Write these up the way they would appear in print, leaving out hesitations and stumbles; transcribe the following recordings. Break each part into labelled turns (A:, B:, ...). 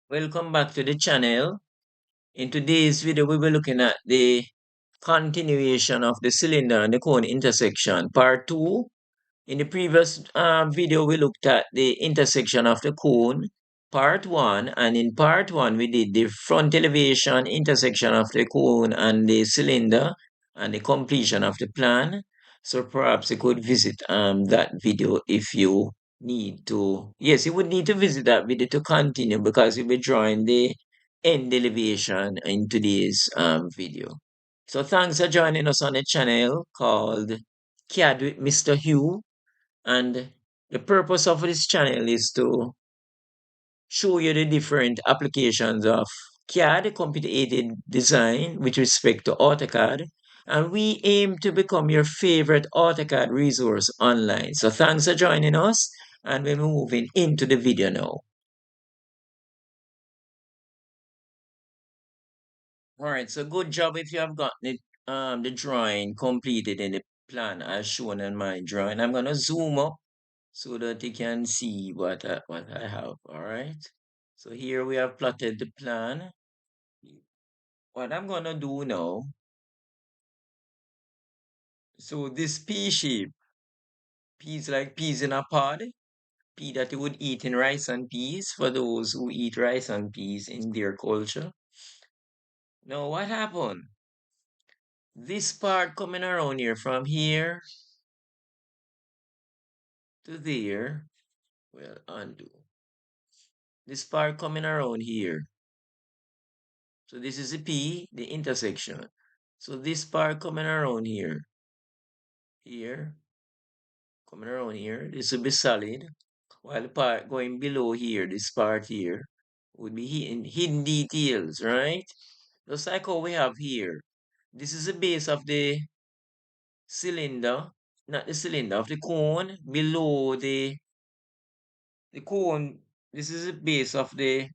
A: Welcome back to the channel. In today's video, we will be looking at the continuation of the cylinder and the cone intersection, part 2. In the previous video, we looked at the intersection of the cone, part 1. And in part 1, we did the front elevation, intersection of the cone and the cylinder, and the completion of the plan. So perhaps you could visit that video if you need to. Yes, you would need to visit that video to continue because you'll be drawing the end elevation in today's video. So thanks for joining us on the channel called CAD with Mr. Hugh. And the purpose of this channel is to show you the different applications of CAD, computer-aided design, with respect to AutoCAD. And we aim to become your favorite AutoCAD resource online. So thanks for joining us. And we're moving into the video now. All right, so good job if you have gotten it, the drawing completed in the plan as shown in my drawing. I'm going to zoom up so that you can see what I have. All right. So here we have plotted the plan. What I'm gonna do now, so this P shape, peas like peas in a pod, pea that you would eat in rice and peas for those who eat rice and peas in their culture. Now what happened? This part coming around here from here to there, well, undo. This part coming around here. So this is the P, the intersection. So this part coming around here, coming around here, this will be solid. While the part going below here, this part here, would be hidden details, right? Just like how we have here. This is the base of the cylinder, not the cylinder, of the cone. Below the cone, this is the base of the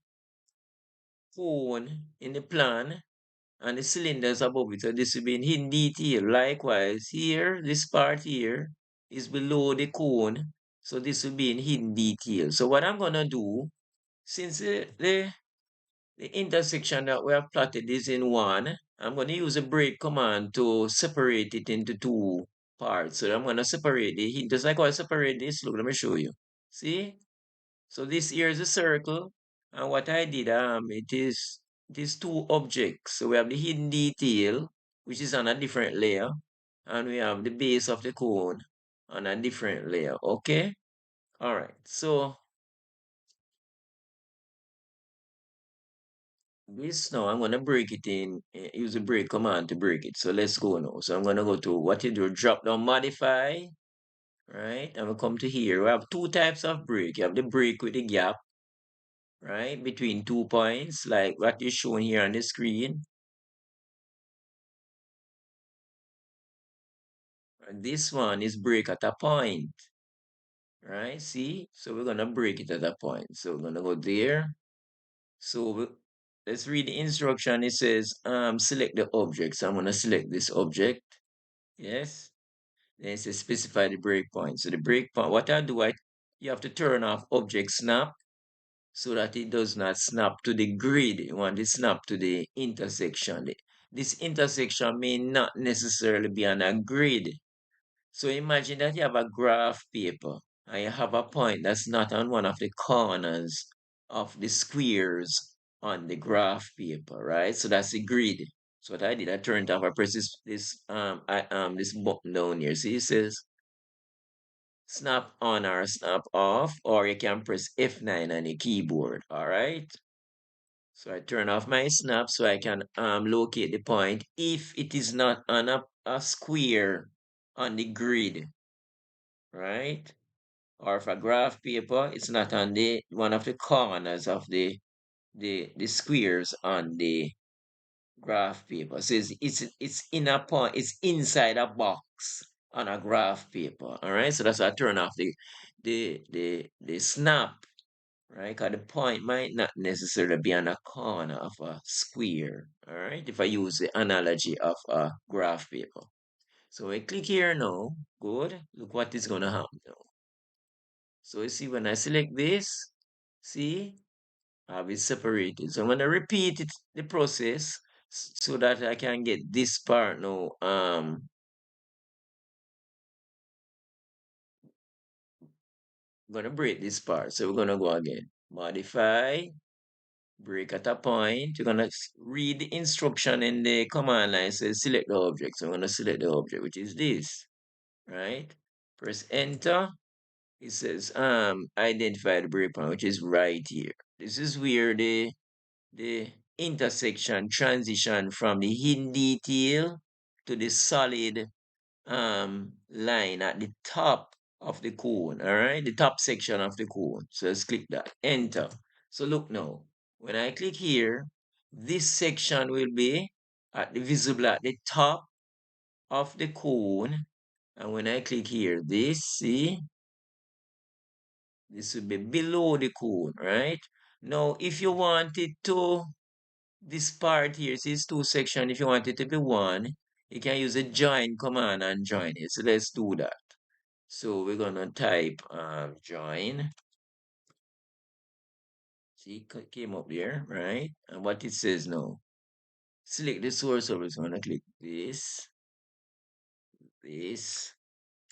A: cone in the plan. And the cylinders above it. So this will be in hidden detail. Likewise, here, this part here is below the cone. So this will be in hidden detail. So what I'm going to do, since the intersection that we have plotted is in one, I'm going to use a break command to separate it into two parts. So I'm going to separate it. Just like how I separate this, look, let me show you. See? So this here is a circle, and what I did, it is two objects. So we have the hidden detail, which is on a different layer, and we have the base of the cone on a different layer. Okay. All right. So this now I'm gonna break it in. Use the break command to break it. So let's go now. So I'm gonna go to what you do, drop down modify, right? And we come to here. We have two types of break. You have the break with the gap, right, between 2 points, like what is shown here on the screen. And this one is break at a point, right? See? So we're gonna break it at a point. So we're gonna go there. So let's read the instruction. It says, select the object. So I'm gonna select this object. Yes. Then it says specify the breakpoint. So the breakpoint, what I do, you have to turn off object snap so that it does not snap to the grid. You want it snap to the intersection. This intersection may not necessarily be on a grid. So imagine that you have a graph paper and you have a point that's not on one of the corners of the squares on the graph paper, right? So that's the grid. So what I did, I turned off, I press this button down here. See, it says snap on or snap off, or you can press F9 on the keyboard, all right? So I turn off my snap so I can locate the point if it is not on a square on the grid, right? Or if a graph paper, it's not on the one of the corners of the squares on the graph paper. So it's in a point, it's inside a box on a graph paper. All right. So that's why I turn off the snap, right? Because the point might not necessarily be on a corner of a square. All right. If I use the analogy of a graph paper. So I click here now. Good. Look what is gonna happen now. So you see when I select this, see, have it separated. So I'm gonna repeat it the process so that I can get this part now. I'm gonna break this part. So we're gonna go again. Modify, break at a point. You're gonna read the instruction in the command line. So select the object. So I'm gonna select the object, which is this, right? Press enter. It says identify the breakpoint, which is right here. This is where the intersection transition from the hidden detail to the solid line at the top of the cone, all right? The top section of the cone. So let's click that, enter. So look now, when I click here, this section will be visible at the top of the cone. And when I click here, see, this will be below the cone, right? Now, if you wanted to, this part here, see this two section, if you want it to be one, you can use a join command and join it. So let's do that. So we're gonna type join. See, came up there, right? And what it says now, select the source of it. So I'm gonna click this,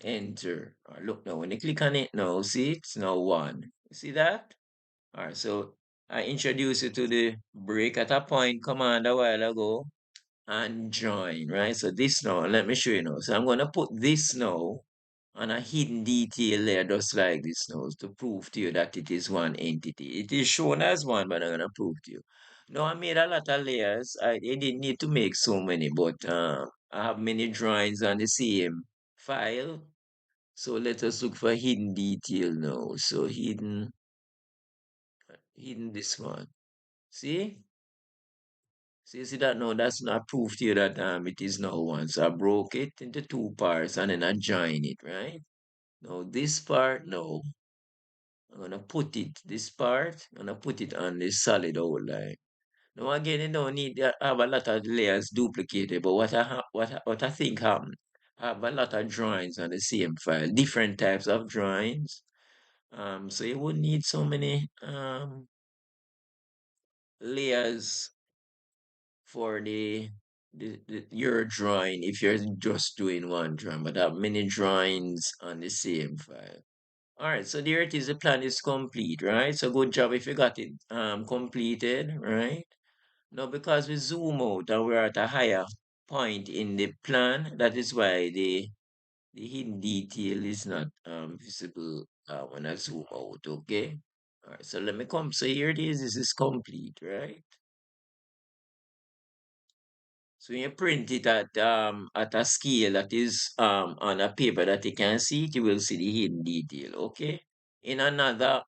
A: enter. Look now, when you click on it now, see, it's now one. You see that? All right, so I introduced you to the break at a point command a while ago and join, right? So this now, let me show you now. So I'm going to put this now on a hidden detail layer just like this now to prove to you that it is one entity. It is shown as one, but I'm going to prove to you. Now, I made a lot of layers. I didn't need to make so many, but I have many drawings on the same file. So let us look for hidden detail now. So hidden this one. See? So you see that now that's not proof to you that it is now one. So I broke it into two parts and then I join it, right? Now this part now, I'm gonna put it, this part, I'm gonna put it on the solid outline. Now again, you don't need to have a lot of layers duplicated, but what I think happened, I have a lot of drawings on the same file, different types of drawings. So you wouldn't need so many layers for your drawing if you're just doing one drawing, but have many drawings on the same file. All right, so there it is. The plan is complete, right? So good job if you got it completed, right? Now because we zoom out and we're at a higher point in the plan, that is why the hidden detail is not visible when I zoom out. Okay. All right, so let me come. So here it is. This is complete, right? So when you print it at a scale that is on a paper that you can see it, you will see the hidden detail, okay? In another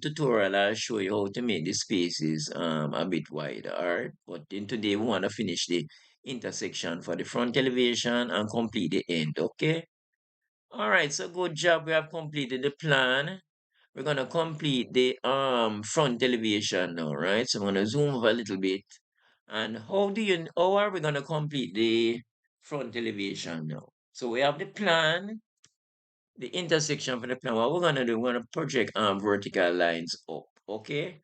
A: tutorial, I'll show you how to make the spaces a bit wider, alright? But in today we want to finish the intersection for the front elevation and complete the end, okay? Alright, so good job. We have completed the plan. We're gonna complete the front elevation now, right? So I'm gonna zoom over a little bit. And how are we gonna complete the front elevation now? So we have the plan, the intersection for the plan. What we're gonna do, we're gonna project vertical lines up, okay?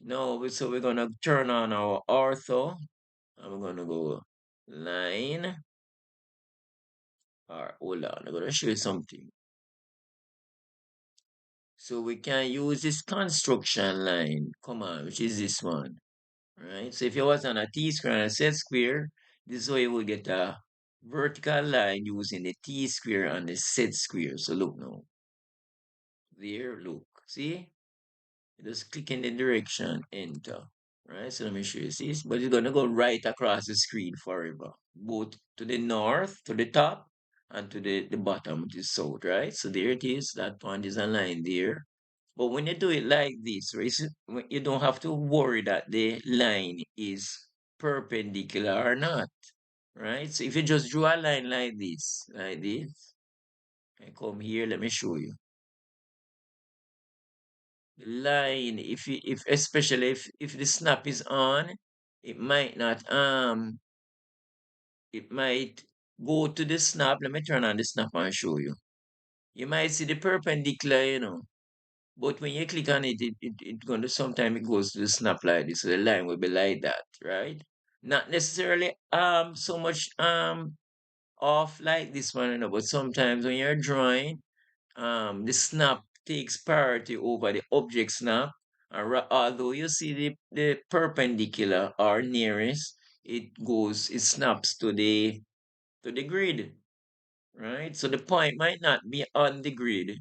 A: Now so we're gonna turn on our ortho and we're gonna go line. Or hold on, I'm gonna show you something. So we can use this construction line command, which is this one. Right? So if you was on a t-square and a set square, this is how you will get a vertical line using the t-square and the set square. So look now. There, look. See? Just click in the direction, enter. Right? So let me show you. See? But it's gonna go right across the screen forever. Both to the north, to the top, and to the bottom, which is south, right? So there it is. That point is a line there. But when you do it like this, right, you don't have to worry that the line is perpendicular or not, right? So if you just draw a line like this, and come here, let me show you. The line, if especially if the snap is on, it might not it might go to the snap. Let me turn on the snap and show you. You might see the perpendicular, But when you click on it, it gonna sometimes it goes to the snap like this. So the line will be like that, right? Not necessarily so much off like this one, but sometimes when you're drawing, the snap takes priority over the object snap. Although you see the perpendicular or nearest, it snaps to the grid, right? So the point might not be on the grid,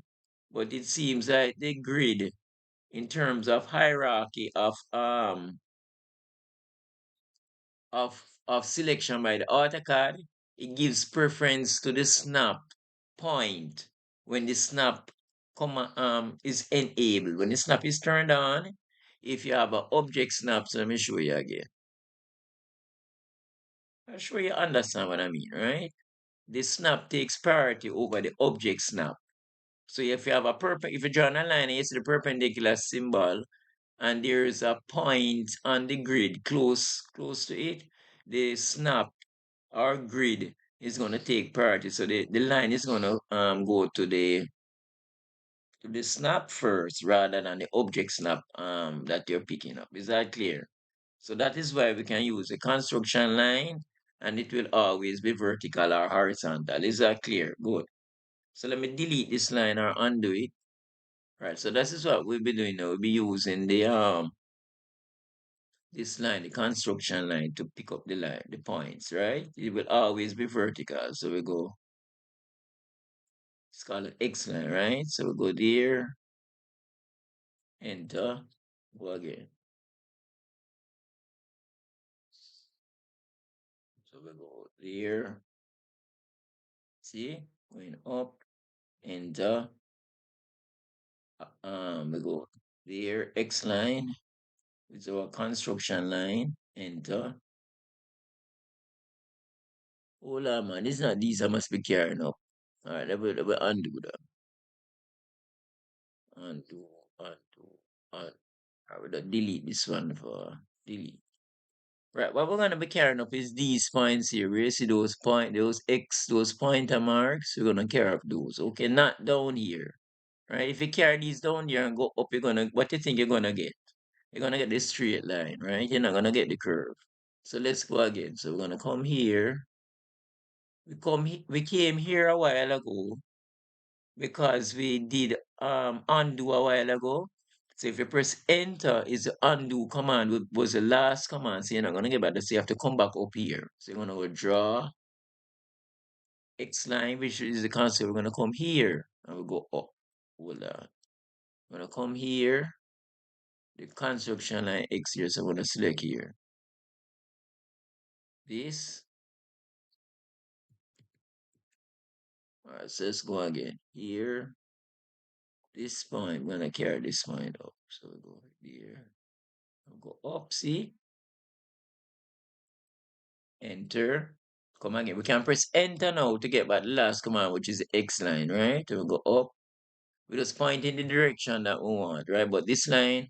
A: but it seems like the grid in terms of hierarchy of selection by the AutoCAD, it gives preference to the snap point when the snap is enabled. When the snap is turned on, if you have an object snap, so let me show you again. I'm sure you understand what I mean, right? The snap takes priority over the object snap. So if you have if you draw a line and you see the perpendicular symbol, and there is a point on the grid close to it, the snap or grid is going to take priority. So the line is going to go to the snap first rather than the object snap that you're picking up. Is that clear? So that is why we can use a construction line, and it will always be vertical or horizontal. Is that clear? Good. So let me delete this line or undo it. Right. So this is what we'll be doing now. We'll be using the this line, the construction line, to pick up the points, right? It will always be vertical. So we go, it's called an X line, right? So we go there, enter, go again. So we go there, see, going up, enter, we go there, X line, it's our construction line, enter. Hold on, man, this is not these, I must be carrying up. All right, let me undo that. Undo, undo, undo. I will delete this one for delete. Right, what we're gonna be carrying up is these points here. Where you see those X, those pointer marks, we're gonna carry up those. Okay, not down here. Right? If you carry these down here and go up, what you think you're gonna get? You're gonna get this straight line, right? You're not gonna get the curve. So let's go again. So we're gonna come here. We came here a while ago because we did undo a while ago. So if you press enter, is the undo command was the last command. So you're not gonna get back to, so you have to come back up here. So you're gonna go draw X line, which is the constant. We're gonna come here and we'll go up. Hold on. We're gonna come here, the construction line X here. So I'm gonna select here. This. Alright, so let's go again. Here. This point, we're gonna carry this point up. So we go here. We'll go up, see? Enter. Come again. We can press enter now to get back the last command, which is the X line, right? So we go up. We just point in the direction that we want, right? But this line,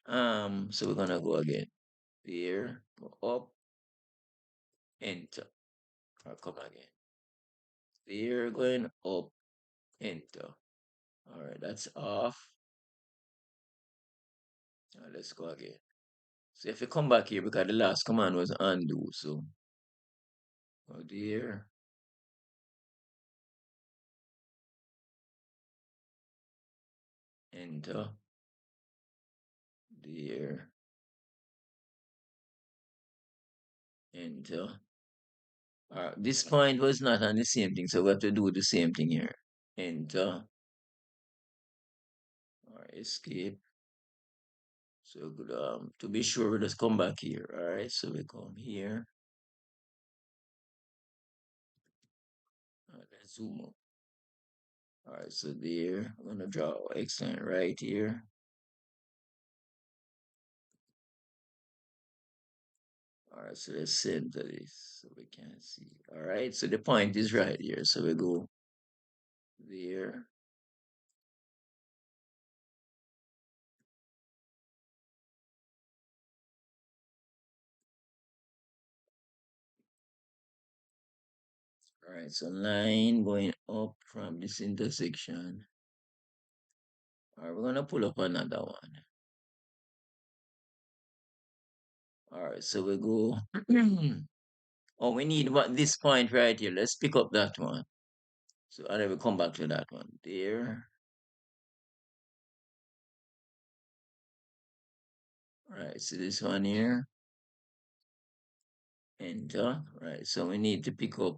A: so we're gonna go again. Here, go up, enter. Or come again. Here, going up, enter. All right, that's off. Now let's go again. So if you come back here, because the last command was undo, so go there, enter, there, enter. This point was not on the same thing, so we have to do the same thing here. Enter, or escape. So good, to be sure, we just come back here. All right, so we come here. Let's zoom up. All right, so there, I'm gonna draw X line right here. All right, so let's center this so we can see. All right, so the point is right here. So we go there. All right, so line going up from this intersection. All right, we're gonna pull up another one. All right, so we go. Oh, we need what this point right here. Let's pick up that one. So and then we come back to that one. There. All right, so this one here. Enter. Right. So we need to pick up.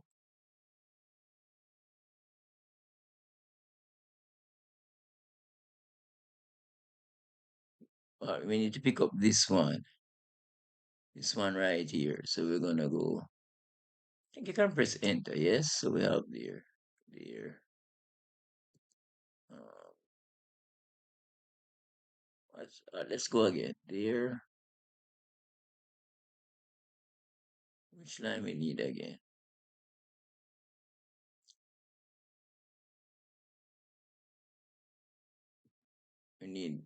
A: We need to pick up this one. This one right here. So we're gonna go. I think you can press enter. Yes. So we have there. There. Uh, let's go again. There. Which line we need again? We need.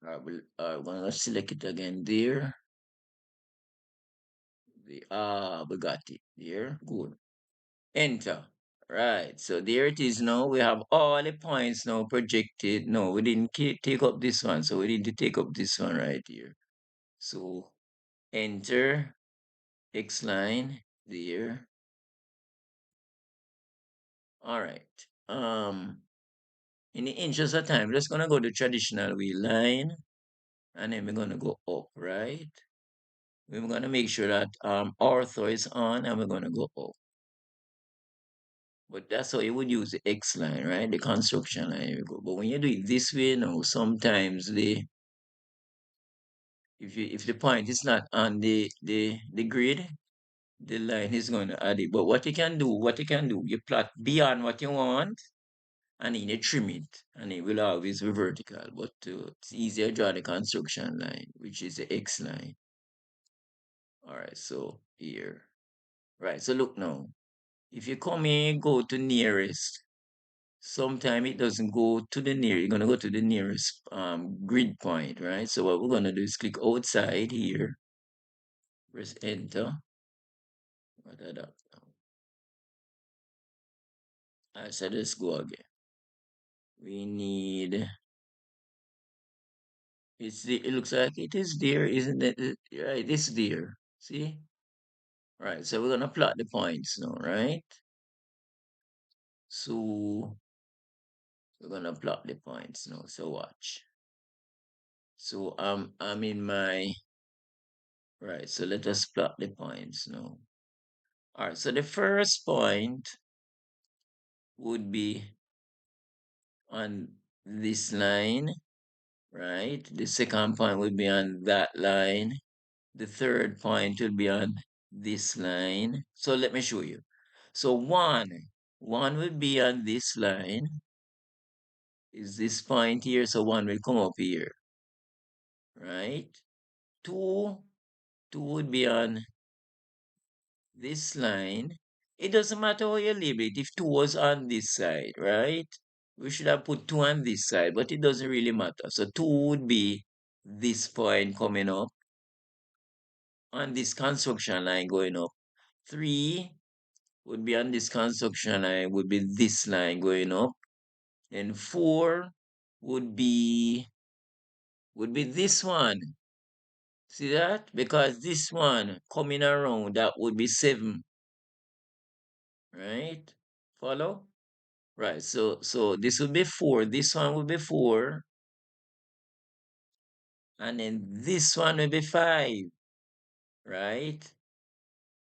A: We're gonna select it again. There. We got it. There. Good. Enter. Right. So there it is now. We have all the points now projected. No, we didn't take up this one. So we need to take up this one right here. So enter X line there. All right. In the interest of time, we're just gonna go the traditional wheel line, and then we're gonna go up, right? We're gonna make sure that ortho is on, and we're gonna go up. But that's how you would use the X line, right? The construction line. You go. But when you do it this way now, sometimes if the point is not on the grid, the line is going to add it. But what you can do, you plot beyond what you want, and then you trim it, and it will always be vertical. But it's easier to draw the construction line, which is the X line. All right, so here, right. So look now, if you come in, go to nearest. Sometime it doesn't go to the near. You're gonna go to the nearest grid point, right? So what we're gonna do is click outside here, press enter. What did that? I said let's go again. We need it looks like it is there, isn't it? Right, it's there. See? Right, so we're gonna plot the points now, right? So we're gonna plot the points now. So watch. So I'm in my right, so let us plot the points now. All right, so the first point would be on this line, right? The second point would be on that line. The third point will be on this line. So let me show you. So one will be on this line, is this point here. So one will come up here, right? Two, two would be on this line. It doesn't matter how you label it. If two was on this side, right? We should have put two on this side, but it doesn't really matter. So two would be this point coming up on this construction line going up. Three would be on this construction line, would be this line going up. And four would be this one. See that? Because this one coming around, that would be seven, right? Follow? Right. So this would be four. This one would be four. And then this one will be five, right?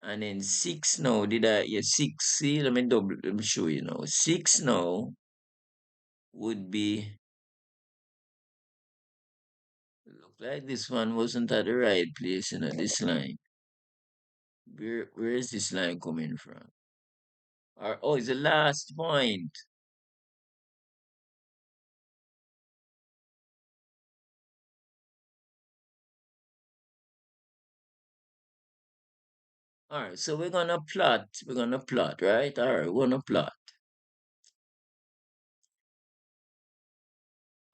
A: And then six now. Yeah, six. See, let me show you now. Six now would be, look like this one wasn't at the right place, this line. Where is this line coming from? Oh, it's the last point. All right, so we're gonna plot. We're gonna plot, right? All right, we're gonna plot.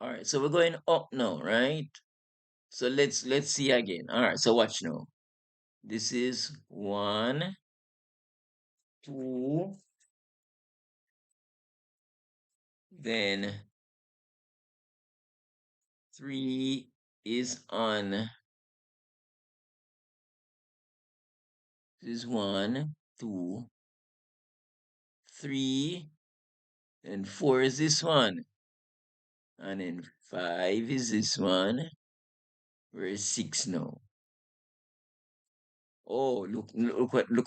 A: All right, so we're going up now, right? So let's see again. All right, so watch now. This is one, two, then 3 is on, this is 1, 2, 3, and 4 is this one. And then 5 is this one. Where is 6 now? Oh, look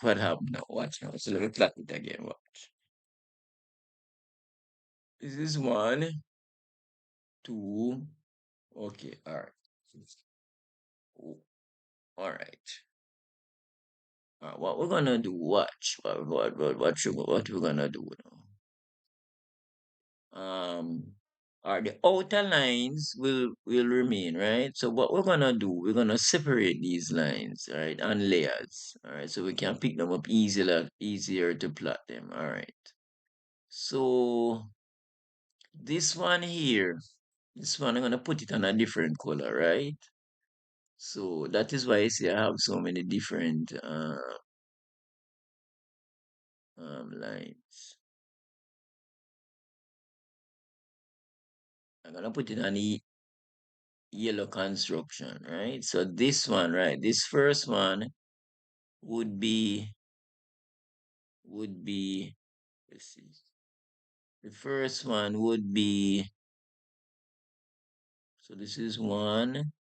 A: what happened now. Watch now. So let me plot it again. Watch. This is 1, 2. Okay, all right. Oh, all right. What we're gonna do? Watch. What we're gonna do now? The outer lines will remain, right? So what we're gonna do, we're gonna separate these lines, right, and layers, all right, so we can pick them up easier to plot them, all right. So this one here, this one I'm gonna put it on a different color, right? So that is why I say I have so many different lines. I'm gonna put it on the yellow construction, right? So this one, right? This first one would be would be let's see. The first one would be, so this is 1,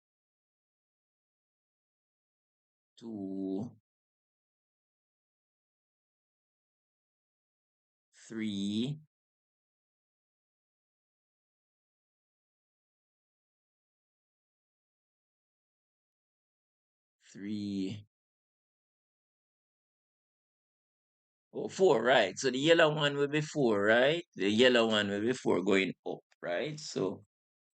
A: 2, 3, 3, oh, 4, right? So the yellow one will be 4, right? The yellow one will be 4 going up, right? So,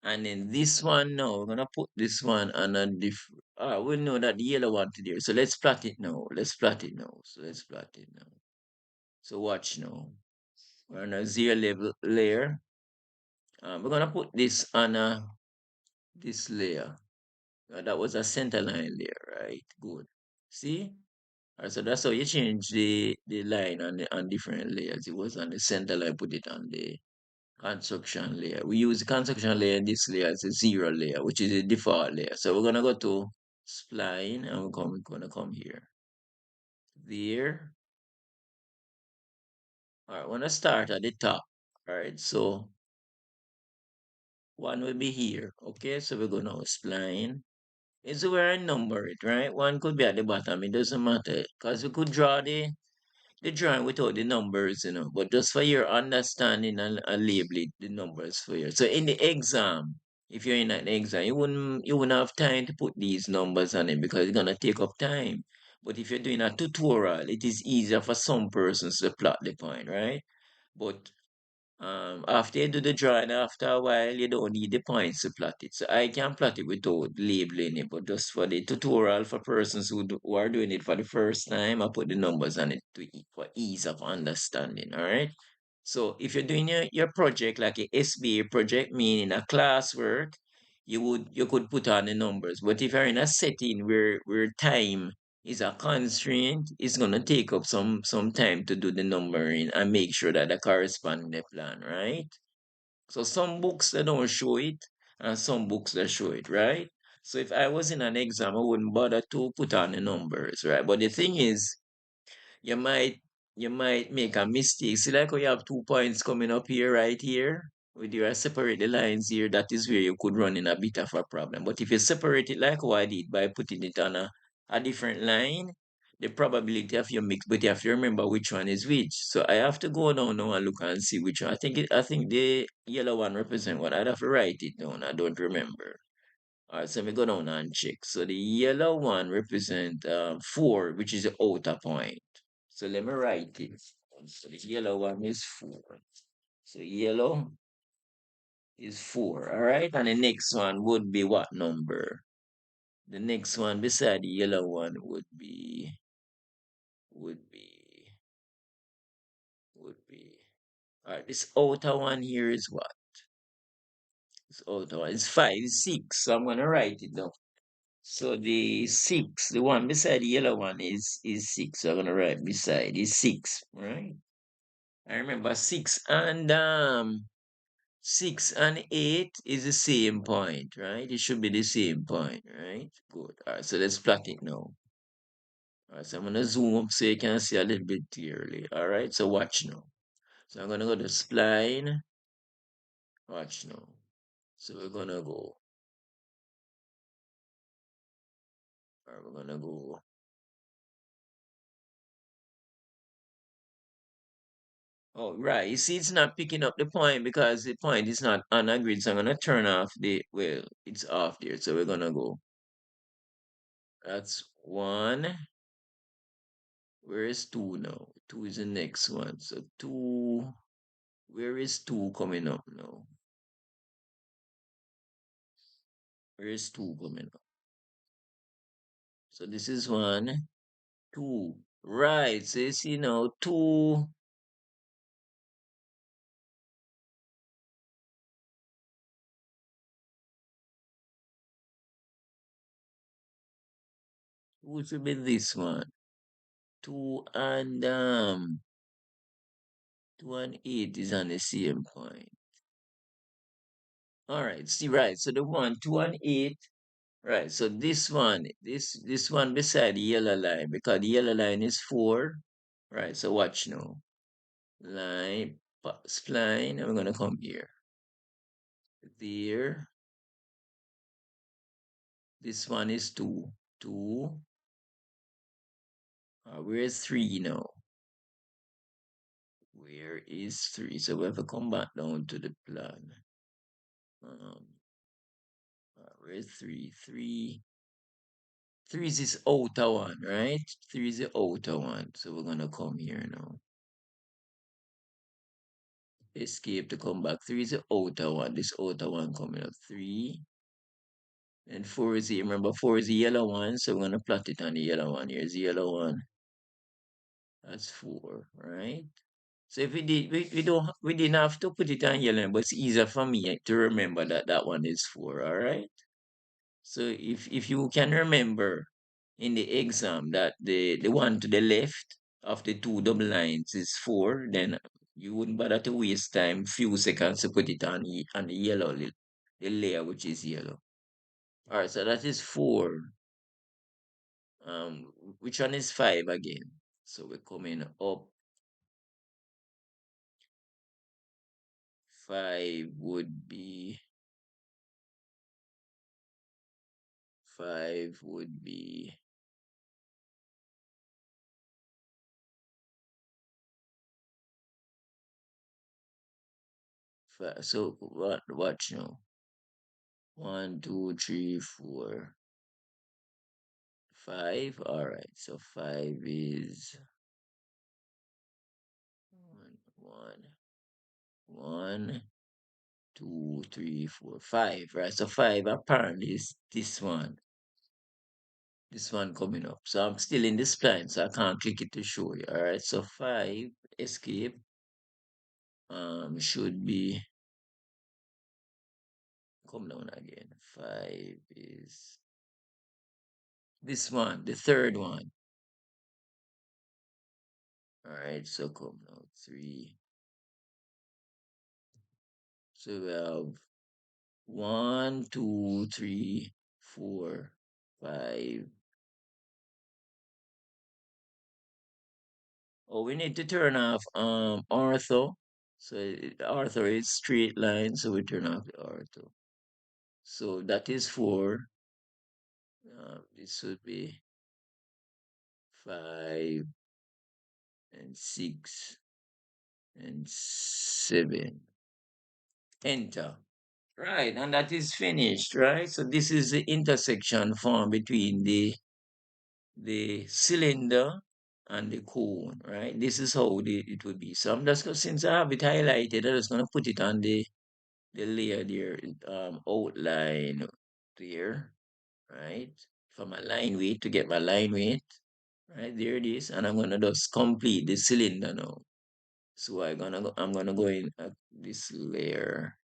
A: and then this one now, we're gonna put this one on a different. We know that the yellow one to there. So let's plot it now. Let's plot it now. So let's plot it now. So watch now. We're on a 0 level layer. We're gonna put this on this layer. That was a center line there, right? Good. See? Alright, so that's how you change the line on different layers. It was on the center line, put it on the construction layer. We use the construction layer in this layer as a 0 layer, which is the default layer. So we're gonna go to spline and we're gonna come here. There. Alright, we're gonna start at the top. Alright, so one will be here. Okay, so we're gonna spline. It's where I number it, right? One could be at the bottom, it doesn't matter. Because we could draw the drawing without the numbers, but just for your understanding and labeling the numbers for you. So in the exam, if you're in an exam, you wouldn't have time to put these numbers on it because it's gonna take up time. But if you're doing a tutorial, it is easier for some persons to plot the point, right? But after you do the drawing, after a while, you don't need the points to plot it. So I can plot it without labeling it, but just for the tutorial for persons who are doing it for the first time, I put the numbers on it for ease of understanding. All right. So if you're doing your project like a SBA project, meaning a classwork, you could put on the numbers. But if you're in a setting where time is a constraint, it's gonna take up some time to do the numbering and make sure that they correspond to the plan, right? So some books they don't show it, and some books they show it, right? So if I was in an exam, I wouldn't bother to put on the numbers, right? But the thing is, you might you might make a mistake. See, like we have 2 points coming up here, right here. With you separate the lines here, that is where you could run in a bit of a problem. But if you separate it like what I did by putting it on a different line, the probability of your mix, but you have to remember which one is which. So I have to go down now and look and see which one. I think the yellow one represent what. I'd have to write it down. I don't remember. All right, so let me go down and check. So the yellow one represent 4, which is the outer point. So let me write it. So the yellow one is 4. So yellow is 4. All right, and the next one would be what number? The next one beside the yellow one would be all right. This outer one here is what? This outer one is 5, 6. So I'm gonna write it down. So the 6, the one beside the yellow one is 6. So I'm gonna write beside is 6, right? I remember 6 and 6 and 8 is the same point, right? It should be the same point, right? Good. All right, so let's plot it now. All right, so I'm gonna zoom up so you can see a little bit clearly. All right, so watch now. So I'm gonna go to spline. Watch now. So we're gonna go. All right, we're gonna go. Oh, right. You see, it's not picking up the point because the point is not on a grid. So I'm gonna turn off the, well, it's off there. So we're gonna go. That's one. Where is two now? Two is the next one. So two, where is two coming up now? Where is two coming up? So this is one, two. Right. So you see now, two, two should be this one. Two and 2 and 8 is on the same point. All right, see, right. So the one, 2 and 8, right. So this one, this one beside the yellow line, because the yellow line is 4. Right. So watch now. Line, spline, and we're gonna come here. There. This one is 2. 2. Where is 3 now? Where is 3? So we have to come back down to the plan. Where is 3? 3. 3 is this outer one, right? 3 is the outer one. So we're gonna come here now. Escape to come back. 3 is the outer one. This outer one coming up. 3. And 4 is the, remember 4 is the yellow one. So we're gonna plot it on the yellow one. Here's the yellow one. That's 4, right? So if we did, we didn't have to put it on yellow, but it's easier for me to remember that that one is 4, all right? So if you can remember in the exam that the one to the left of the two double lines is 4, then you wouldn't bother to waste time, few seconds to put it on on the yellow, the layer which is yellow. All right, so that is 4. Which one is 5 again? So we're coming up. 5 would be 5 would be five. So what? Watch now. 1, 2, 3, 4, 5. All right. So 5 is 1, 1, 2, 3, 4, 5. Right. So 5 apparently is this one. This one coming up. So I'm still in this plan, so I can't click it to show you. All right. So 5 escape should be, come down again. 5 is this one, the third one. All right, so come now, 3. So we have 1, 2, 3, 4, 5. Oh, we need to turn off ortho. So ortho is straight line, so we turn off the ortho. So that is 4. This would be 5 and 6 and 7. Enter. Right, and that is finished, right? So this is the intersection formed between the cylinder and the cone, right? This is how it would be. So I'm just gonna, since I have it highlighted, I'm just gonna put it on the layer there, outline there, right? For my line weight, to get my line weight, right? There it is, and I'm gonna just complete the cylinder now. So I'm gonna go in at this layer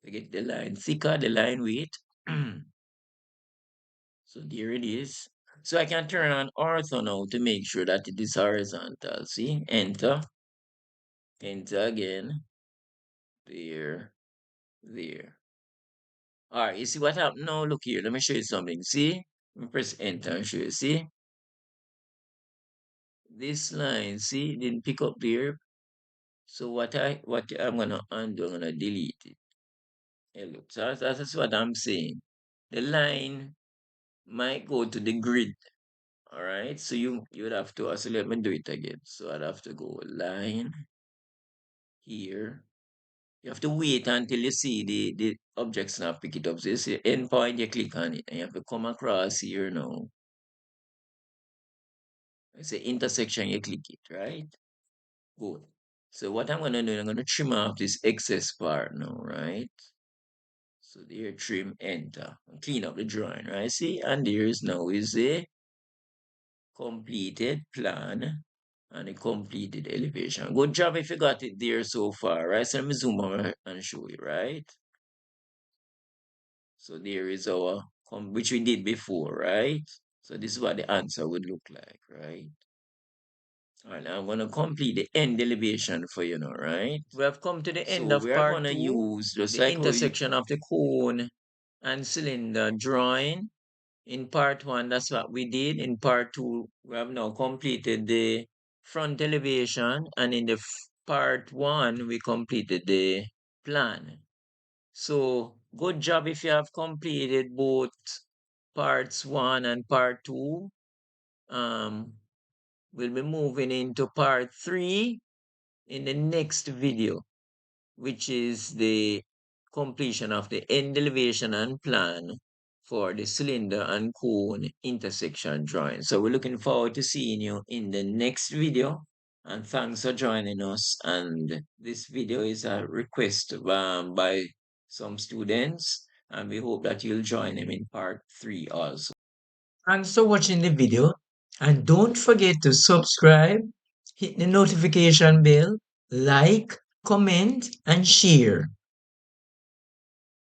A: to get the line thicker, the line weight. So there it is. So I can turn on ortho now to make sure that it is horizontal. See, enter, enter again. there, there. All right, you see what happened now? Look here, let me show you something. See? Let me press enter and show you. See? This line, see, didn't pick up there. So what I'm gonna undo, I'm gonna delete it. Hey, look, so that's what I'm saying. The line might go to the grid. All right, so you would have to. So let me do it again. So I'd have to go line here. You have to wait until you see the objects now pick it up. So you see endpoint, you click on it, and you have to come across here now. I say intersection, you click it, right? Good. So what I'm gonna do, I'm gonna trim off this excess part now, right? So there, trim, enter, and clean up the drawing, right? See, and there's now is a completed plan and a completed elevation. Good job if you got it there so far, right? So let me zoom over and show you, right? So there is our, which we did before, right? So this is what the answer would look like, right? All right, now I'm going to complete the end elevation for you now, right? We have come to the end
B: So
A: of
B: we are
A: part
B: gonna
A: 2,
B: use just
A: the
B: like how you
A: intersection of the cone and cylinder drawing. In part 1, that's what we did. In part 2, we have now completed the front elevation, and in the part 1, we completed the plan. So, good job if you have completed both parts 1 and part 2. We'll be moving into part 3 in the next video, which is the completion of the end elevation and plan for the cylinder and cone intersection drawing. So we're looking forward to seeing you in the next video. And thanks for joining us. And this video is a request by some students. And we hope that you'll join them in part 3 also. Thanks for watching the video. And don't forget to subscribe, hit the notification bell, like, comment, and share.